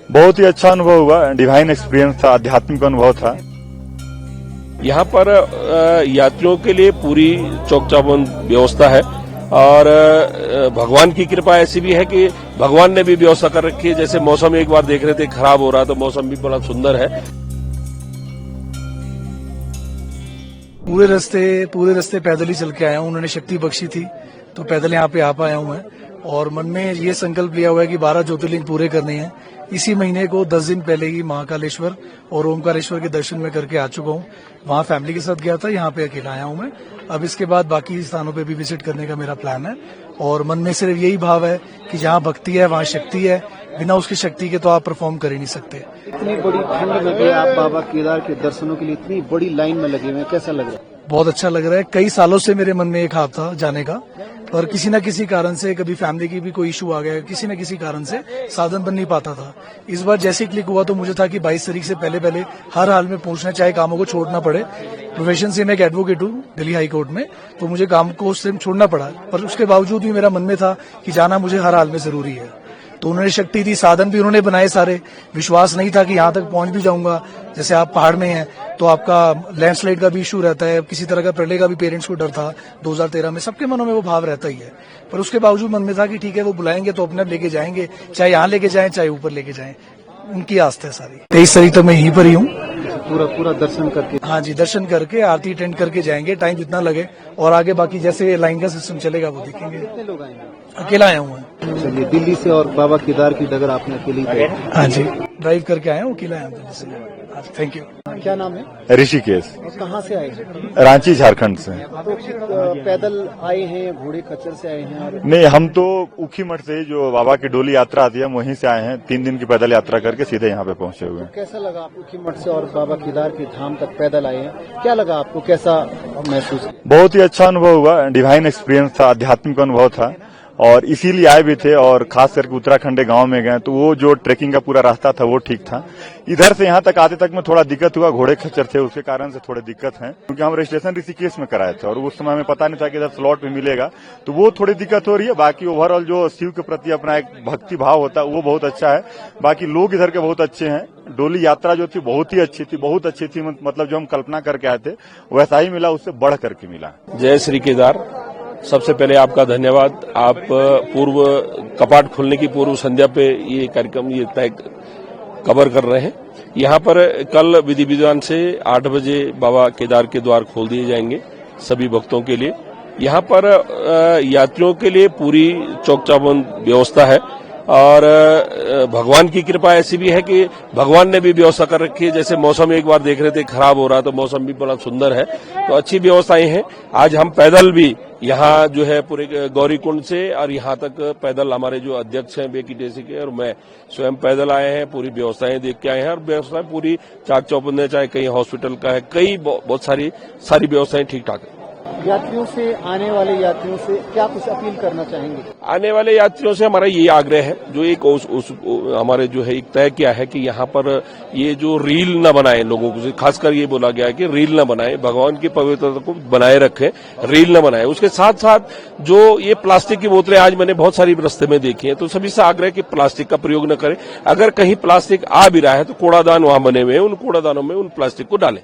बहुत ही अच्छा अनुभव हुआ, डिवाइन एक्सपीरियंस था, आध्यात्मिक अनुभव था। यहाँ पर यात्रियों के लिए पूरी चौक चौबंद व्यवस्था है और भगवान की कृपा ऐसी भी है कि भगवान ने भी व्यवस्था कर रखी है। जैसे मौसम एक बार देख रहे थे खराब हो रहा, तो मौसम भी बड़ा सुंदर है। पूरे रास्ते पैदल ही चल के आया हूँ। उन्होंने शक्ति बख्शी थी तो पैदल यहाँ पे आ पाया हूँ मैं, और मन में ये संकल्प लिया हुआ है कि 12 ज्योतिर्लिंग पूरे करने हैं। इसी महीने को 10 दिन पहले ही महाकालेश्वर और ओमकारेश्वर के दर्शन में करके आ चुका हूँ। वहाँ फैमिली के साथ गया था, यहाँ पे अकेला आया हूँ मैं। अब इसके बाद बाकी स्थानों पे भी विजिट करने का मेरा प्लान है, और मन में सिर्फ यही भाव है कि जहाँ भक्ति है वहाँ शक्ति है। बिना उसकी शक्ति के तो आप परफॉर्म कर ही नहीं सकते। इतनी बड़ी ठंड में गए आप बाबा केदार के दर्शनों के लिए, इतनी बड़ी लाइन में लगे हुए हैं, कैसा लग रहा है? बहुत अच्छा लग रहा है। कई सालों से मेरे मन में एक ख्वाब था जाने का, पर किसी न किसी कारण से, कभी फैमिली की भी कोई इशू आ गया, किसी न किसी कारण से साधन बन नहीं पाता था। इस बार जैसे ही क्लिक हुआ तो मुझे था कि 22 तारीख से पहले हर हाल में पहुंचना, चाहे कामों को छोड़ना पड़े। प्रोफेशन से मैं एक एडवोकेट हूँ दिल्ली हाई कोर्ट में, तो मुझे काम को उससे छोड़ना पड़ा, पर उसके बावजूद भी मेरा मन में था कि जाना मुझे हर हाल में जरूरी है। तो उन्होंने शक्ति दी, साधन भी उन्होंने बनाए सारे। विश्वास नहीं था कि यहाँ तक पहुंच भी जाऊंगा। जैसे आप पहाड़ में हैं तो आपका लैंडस्लाइड का भी इशू रहता है, किसी तरह का प्रलय का भी पेरेंट्स को डर था 2013 में। सबके मनों में वो भाव रहता ही है, पर उसके बावजूद मन में था कि ठीक है, वो बुलाएंगे तो अपने आप लेके जाएंगे, चाहे यहाँ लेके जाएं चाहे ऊपर लेके जाएं। उनकी आस्था है सारी। 23 तारीख तक मैं यहीं पर ही हूँ। पूरा दर्शन करके? हाँ जी, दर्शन करके आरती अटेंड करके जाएंगे, टाइम जितना लगे, और आगे बाकी जैसे लाइन का सिस्टम चलेगा वो देखेंगे। कितने लोग आएंगे? अकेला आया हूँ। चलिए, दिल्ली से और बाबा केदार की डगर आपने अकेले ही तय की? हाँ जी, ड्राइव करके आया हूँ, अकेला आया हूँ दिल्ली से। Thank you. क्या नाम है? ऋषिकेश। और कहाँ से आए हैं? रांची, झारखंड से। तो पैदल आए हैं, घोड़े खच्चर से आए हैं? और नहीं, हम तो ऊखीमठ से ही, जो बाबा की डोली यात्रा आती है, हम वहीं से आए हैं। 3 दिन की पैदल यात्रा करके सीधे यहाँ पे पहुंचे हुए हैं। कैसा लगा आपको ऊखीमठ से और बाबा केदार के धाम तक पैदल आए हैं? क्या लगा आपको, कैसा महसूस? बहुत ही अच्छा अनुभव हुआ, डिवाइन एक्सपीरियंस था, आध्यात्मिक अनुभव था, और इसीलिए आए भी थे। और खास करके उत्तराखंड गांव में गए तो वो जो ट्रेकिंग का पूरा रास्ता था वो ठीक था। इधर से यहाँ तक आते तक में थोड़ा दिक्कत हुआ, घोड़े खच्चर थे, उसके कारण से थोड़ी दिक्कत है, क्योंकि हम रजिस्ट्रेशन ऋषिकेश में कराए थे और उस समय हमें पता नहीं था कि इधर स्लॉट भी मिलेगा, तो वो थोड़ी दिक्कत हो रही है। बाकी ओवरऑल जो शिव के प्रति अपना एक भक्ति भाव होता है वो बहुत अच्छा है। बाकी लोग इधर के बहुत अच्छे हैं। डोली यात्रा जो थी बहुत ही अच्छी थी, बहुत अच्छी थी। मतलब जो हम कल्पना करके आए थे वैसा ही मिला, उससे बढ़ करके मिला। जय श्री केदार। सबसे पहले आपका धन्यवाद। आप पूर्व कपाट खुलने की पूर्व संध्या पे ये कार्यक्रम ये तय कवर कर रहे हैं। यहाँ पर कल विधि विधान से 8 बजे बाबा केदार के द्वार खोल दिए जाएंगे सभी भक्तों के लिए। यहाँ पर यात्रियों के लिए पूरी चौक चौबंद व्यवस्था है और भगवान की कृपा ऐसी भी है कि भगवान ने भी व्यवस्था कर रखी है। जैसे मौसम एक बार देख रहे थे खराब हो रहा, तो मौसम भी बड़ा सुंदर है, तो अच्छी व्यवस्थाएं हैं। आज हम पैदल भी यहाँ जो है पूरे गौरी कुंड से और यहाँ तक पैदल, हमारे जो अध्यक्ष हैं बेकी टेसी के और मैं स्वयं पैदल आए हैं, पूरी व्यवस्थाएं देख के आए हैं। और व्यवस्थाएं पूरी चाक चौबंद है, चाहे कहीं हॉस्पिटल का है, कई बहुत सारी व्यवस्थाएं ठीक ठाक है। यात्रियों से, आने वाले यात्रियों से क्या कुछ अपील करना चाहेंगे? आने वाले यात्रियों से हमारा ये आग्रह है, जो एक हमारे जो है एक तय किया है कि यहाँ पर ये जो रील न बनाए, लोगों को खासकर ये बोला गया है कि रील न बनाए, भगवान की पवित्रता को बनाए रखें, रील न बनाए। उसके साथ साथ जो ये प्लास्टिक की बोतलें आज मैंने बहुत सारी रास्ते में देखी हैं, तो सभी से आग्रह कि प्लास्टिक का प्रयोग न करें। अगर कहीं प्लास्टिक आ भी रहा है तो कूड़ादान वहां बने हुए हैं, उन कूड़ादानों में उन प्लास्टिक को डालें।